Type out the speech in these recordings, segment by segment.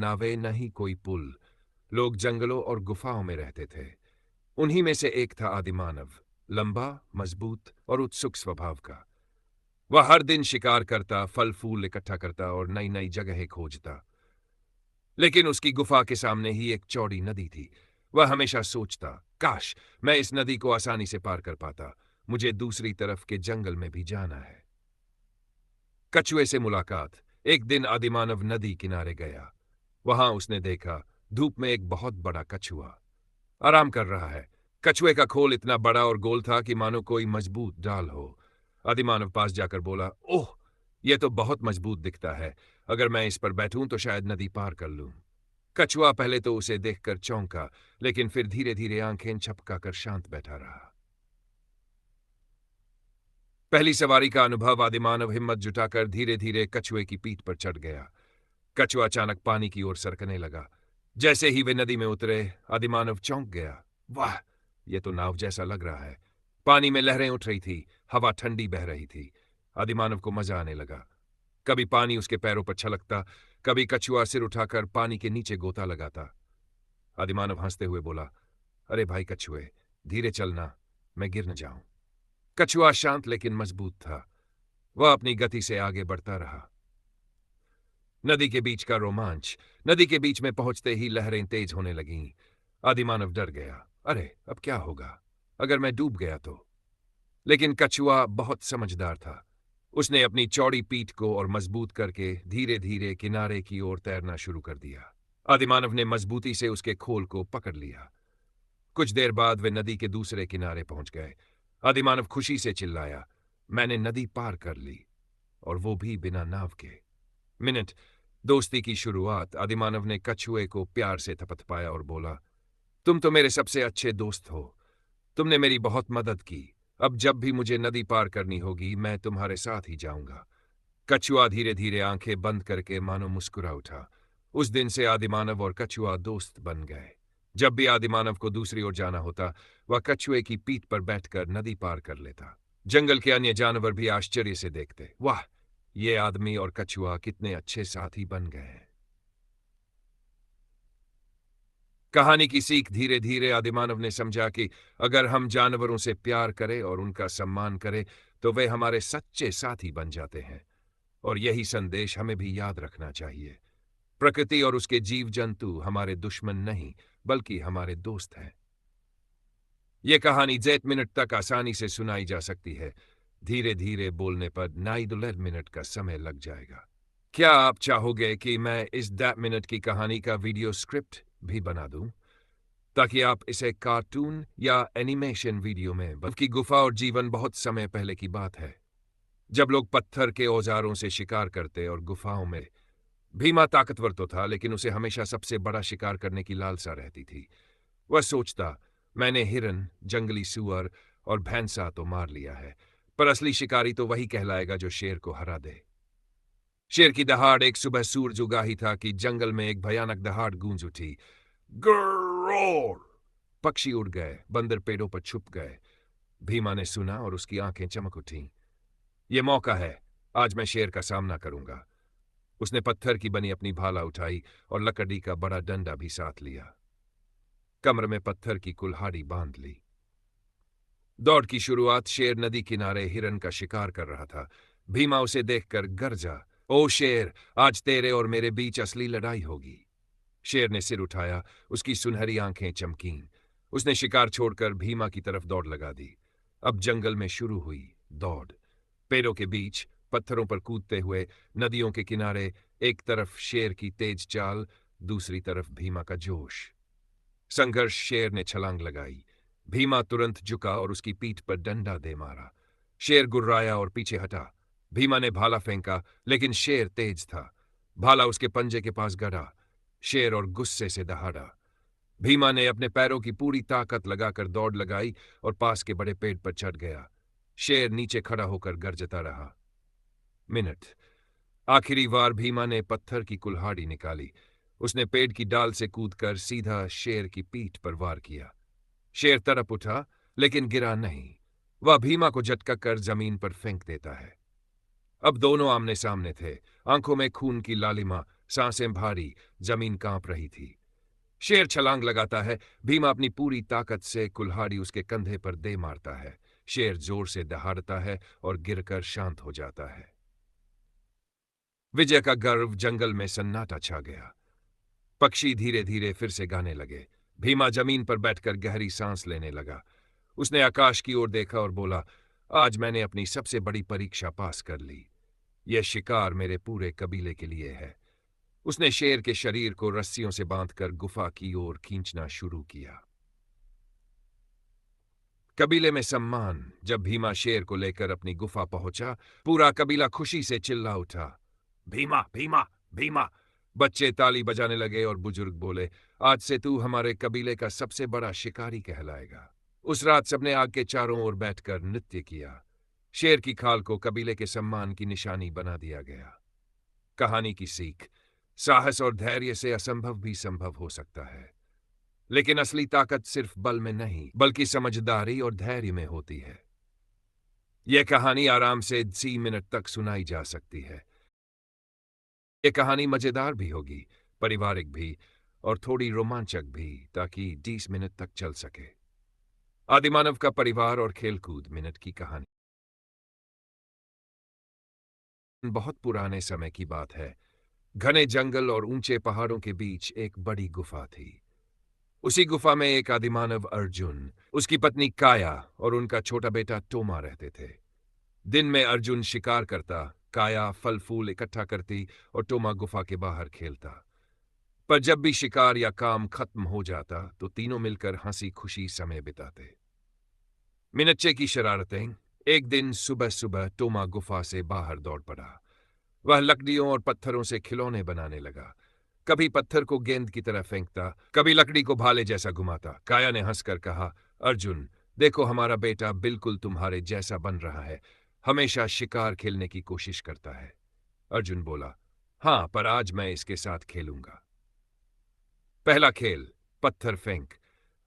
नावें, न ही कोई पुल। लोग जंगलों और गुफाओं में रहते थे। उन्हीं में से एक था आदिमानव, लंबा, मजबूत और उत्सुक स्वभाव का। वह हर दिन शिकार करता, फल फूल इकट्ठा करता और नई नई जगहें खोजता। लेकिन उसकी गुफा के सामने ही एक चौड़ी नदी थी। वह हमेशा सोचता, काश मैं इस नदी को आसानी से पार कर पाता। मुझे दूसरी तरफ के जंगल में भी जाना है। कछुए से मुलाकात। एक दिन आदिमानव नदी किनारे गया। वहां उसने देखा, धूप में एक बहुत बड़ा कछुआ आराम कर रहा है। कछुए का खोल इतना बड़ा और गोल था कि मानो कोई मजबूत डाल हो। आदिमानव पास जाकर बोला, ओह, यह तो बहुत मजबूत दिखता है। अगर मैं इस पर बैठूं तो शायद नदी पार कर लूं। कछुआ पहले तो उसे देखकर चौंका, लेकिन फिर धीरे धीरे आंखें झपकाकर शांत बैठा रहा। पहली सवारी का अनुभव आदिमानव हिम्मत जुटाकर धीरे धीरे कछुए की पीठ पर चढ़ गया। कछुआ अचानक पानी की ओर सरकने लगा। जैसे ही वे नदी में उतरे, आदिमानव चौंक गया। वाह, यह तो नाव जैसा लग रहा है। पानी में लहरें उठ रही थी, हवा ठंडी बह रही थी। आदिमानव को मजा आने लगा। कभी पानी उसके पैरों पर छलकता, कभी कछुआ सिर उठाकर पानी के नीचे गोता लगाता। आदिमानव हंसते हुए बोला, अरे भाई कछुए, धीरे चलना, मैं गिर न जाऊं। कछुआ शांत लेकिन मजबूत था। वह अपनी गति से आगे बढ़ता रहा। नदी के बीच का रोमांच। नदी के बीच में पहुंचते ही लहरें तेज होने लगीं। आदिमानव डर गया। अरे, अब क्या होगा अगर मैं डूब गया तो? लेकिन कछुआ बहुत समझदार था। उसने अपनी चौड़ी पीठ को और मजबूत करके धीरे धीरे किनारे की ओर तैरना शुरू कर दिया। आदिमानव ने मजबूती से उसके खोल को पकड़ लिया। कुछ देर बाद वे नदी के दूसरे किनारे पहुंच गए। आदिमानव खुशी से चिल्लाया, मैंने नदी पार कर ली, और वो भी बिना नाव के। मिनट दोस्ती की शुरुआत। आदिमानव ने कछुए को प्यार से थपथपाया और बोला, तुम तो मेरे सबसे अच्छे दोस्त हो। तुमने मेरी बहुत मदद की। अब जब भी मुझे नदी पार करनी होगी, मैं तुम्हारे साथ ही जाऊंगा। कछुआ धीरे धीरे आंखें बंद करके मानो मुस्कुरा उठा। उस दिन से आदिमानव और कछुआ दोस्त बन गए। जब भी आदिमानव को दूसरी ओर जाना होता, वह कछुए की पीठ पर बैठकर नदी पार कर लेता। जंगल के अन्य जानवर भी आश्चर्य से देखते, वाह, ये आदमी और कछुआ कितने अच्छे साथी बन गए हैं। कहानी की सीख। धीरे धीरे आदिमानव ने समझा कि अगर हम जानवरों से प्यार करें और उनका सम्मान करें, तो वे हमारे सच्चे साथी बन जाते हैं। और यही संदेश हमें भी याद रखना चाहिए। प्रकृति और उसके जीव जंतु हमारे दुश्मन नहीं, बल्कि हमारे दोस्त हैं। यह कहानी 8 मिनट तक आसानी से सुनाई जा सकती है। धीरे धीरे बोलने पर 9 मिनट का समय लग जाएगा। क्या आप चाहोगे कि मैं इस 10 मिनट की कहानी का वीडियो स्क्रिप्ट भी बना दूं, ताकि आप इसे कार्टून या एनिमेशन वीडियो में? बल्कि गुफा और जीवन बहुत समय पहले की बात है, जब लोग पत्थर के औजारों से शिकार करते और गुफाओं में। भीमा ताकतवर तो था, लेकिन उसे हमेशा सबसे बड़ा शिकार करने की लालसा रहती थी। वह सोचता, मैंने हिरन, जंगली सुअर और भैंसा तो मार लिया है, पर असली शिकारी तो वही कहलाएगा जो शेर को हरा दे। शेर की दहाड़। एक सुबह सूरज उगा ही था कि जंगल में एक भयानक दहाड़ गूंज उठी। ग्रोर! पक्षी उड़ गए, बंदर पेड़ों पर छुप गए। भीमा ने सुना और उसकी आंखें चमक उठीं। ये मौका है, आज मैं शेर का सामना करूंगा। उसने पत्थर की बनी अपनी भाला उठाई और लकड़ी का बड़ा डंडा भी साथ लिया। कमर में पत्थर की कुल्हाड़ी बांध ली। दौड़ की शुरुआत। शेर नदी किनारे हिरन का शिकार कर रहा था। भीमा उसे देखकर गरजा, ओ शेर, आज तेरे और मेरे बीच असली लड़ाई होगी। शेर ने सिर उठाया, उसकी सुनहरी आंखें चमकीं। उसने शिकार छोड़कर भीमा की तरफ दौड़ लगा दी। अब जंगल में शुरू हुई दौड़। पेड़ों के बीच, पत्थरों पर कूदते हुए, नदियों के किनारे, एक तरफ शेर की तेज चाल, दूसरी तरफ भीमा का जोश। संघर्ष। शेर ने छलांग लगाई। भीमा तुरंत झुका और उसकी पीठ पर डंडा दे मारा। शेर गुर्राया और पीछे हटा। भीमा ने भाला फेंका, लेकिन शेर तेज था। भाला उसके पंजे के पास गड़ा। शेर और गुस्से से दहाड़ा। भीमा ने अपने पैरों की पूरी ताकत लगाकर दौड़ लगाई और पास के बड़े पेड़ पर चढ़ गया। शेर नीचे खड़ा होकर गरजता रहा। मिनट। आखिरी बार भीमा ने पत्थर की कुल्हाड़ी निकाली। उसने पेड़ की डाल से कूदकर सीधा शेर की पीठ पर वार किया। शेर तड़प उठा, लेकिन गिरा नहीं। वह भीमा को झटका कर जमीन पर फेंक देता है। अब दोनों आमने सामने थे, आंखों में खून की लालिमा, सांसें भारी, जमीन कांप रही थी। शेर छलांग लगाता है, भीमा अपनी पूरी ताकत से कुल्हाड़ी उसके कंधे पर दे मारता है। शेर जोर से दहाड़ता है और गिरकर शांत हो जाता है। विजय का गर्व जंगल में सन्नाटा छा गया। पक्षी धीरे धीरे फिर से गाने लगे। भीमा जमीन पर बैठकर गहरी सांस लेने लगा। उसने आकाश की ओर देखा और बोला, आज मैंने अपनी सबसे बड़ी परीक्षा पास कर ली। यह शिकार मेरे पूरे कबीले के लिए है। उसने शेर के शरीर को रस्सियों से बांधकर गुफा की ओर खींचना शुरू किया। कबीले में सम्मान। जब भीमा शेर को लेकर अपनी गुफा पहुंचा, पूरा कबीला खुशी से चिल्ला उठा, भीमा भीमा भीमा। बच्चे ताली बजाने लगे और बुजुर्ग बोले, आज से तू हमारे कबीले का सबसे बड़ा शिकारी कहलाएगा। उस रात सबने आग के चारों ओर बैठकर नृत्य किया। शेर की खाल को कबीले के सम्मान की निशानी बना दिया गया। कहानी की सीख। साहस और धैर्य से असंभव भी संभव हो सकता है, लेकिन असली ताकत सिर्फ बल में नहीं बल्कि समझदारी और धैर्य में होती है। यह कहानी आराम से 10 मिनट तक सुनाई जा सकती है। यह कहानी मजेदार भी होगी, पारिवारिक भी और थोड़ी रोमांचक भी, ताकि 20 मिनट तक चल सके। आदिमानव का परिवार और खेलकूद। मिनट की कहानी। बहुत पुराने समय की बात है। घने जंगल और ऊंचे पहाड़ों के बीच एक बड़ी गुफा थी। उसी गुफा में एक आदिमानव अर्जुन, उसकी पत्नी काया और उनका छोटा बेटा टोमा रहते थे। दिन में अर्जुन शिकार करता, काया फल फूल इकट्ठा करती और टोमा गुफा के बाहर खेलता। पर जब भी शिकार या काम खत्म हो जाता तो तीनों मिलकर हंसी खुशी समय बिताते। मिनच्चे की शरारतें। एक दिन सुबह सुबह टोमा गुफा से बाहर दौड़ पड़ा। वह लकड़ियों और पत्थरों से खिलौने बनाने लगा। कभी पत्थर को गेंद की तरह फेंकता, कभी लकड़ी को भाले जैसा घुमाता। काया ने हंसकर कहा, अर्जुन, देखो हमारा बेटा बिल्कुल तुम्हारे जैसा बन रहा है, हमेशा शिकार खेलने की कोशिश करता है। अर्जुन बोला, हाँ, पर आज मैं इसके साथ खेलूंगा। पहला खेल, पत्थर फेंक।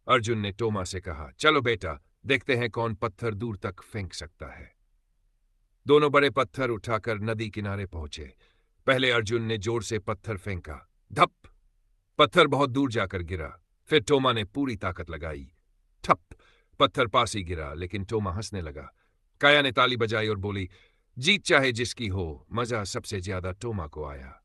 अर्जुन ने टोमा से कहा, चलो बेटा, देखते हैं कौन पत्थर दूर तक फेंक सकता है। दोनों बड़े पत्थर उठाकर नदी किनारे पहुंचे। पहले अर्जुन ने जोर से पत्थर फेंका। धप! पत्थर बहुत दूर जाकर गिरा। फिर टोमा ने पूरी ताकत लगाई। ठप! पत्थर पास ही गिरा, लेकिन टोमा हंसने लगा। काया ने ताली बजाई और बोली, जीत चाहे जिसकी हो, मजा सबसे ज्यादा टोमा को आया।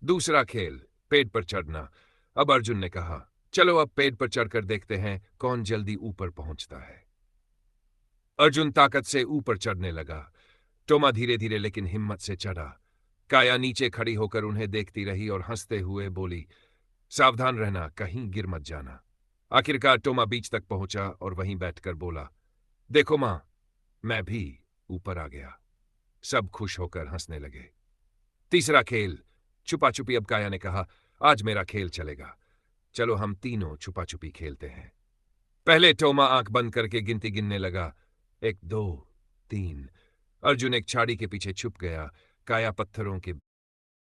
दूसरा खेल, पेड़ पर चढ़ना। अब अर्जुन ने कहा, चलो अब पेड़ पर चढ़कर देखते हैं कौन जल्दी ऊपर पहुंचता है। अर्जुन ताकत से ऊपर चढ़ने लगा। टोमा धीरे धीरे लेकिन हिम्मत से चढ़ा। काया नीचे खड़ी होकर उन्हें देखती रही और हंसते हुए बोली, सावधान रहना, कहीं गिर मत जाना। आखिरकार टोमा बीच तक पहुंचा और वहीं बैठकर बोला, देखो मां, मैं भी ऊपर आ गया। सब खुश होकर हंसने लगे। तीसरा खेल, छुपा छुपी। अब काया ने कहा, आज मेरा खेल चलेगा। चलो हम तीनों छुपा छुपी खेलते हैं। पहले टोमा आंख बंद करके गिनती गिनने लगा, 1 2 3। अर्जुन एक झाड़ी के पीछे छुप गया। काया पत्थरों के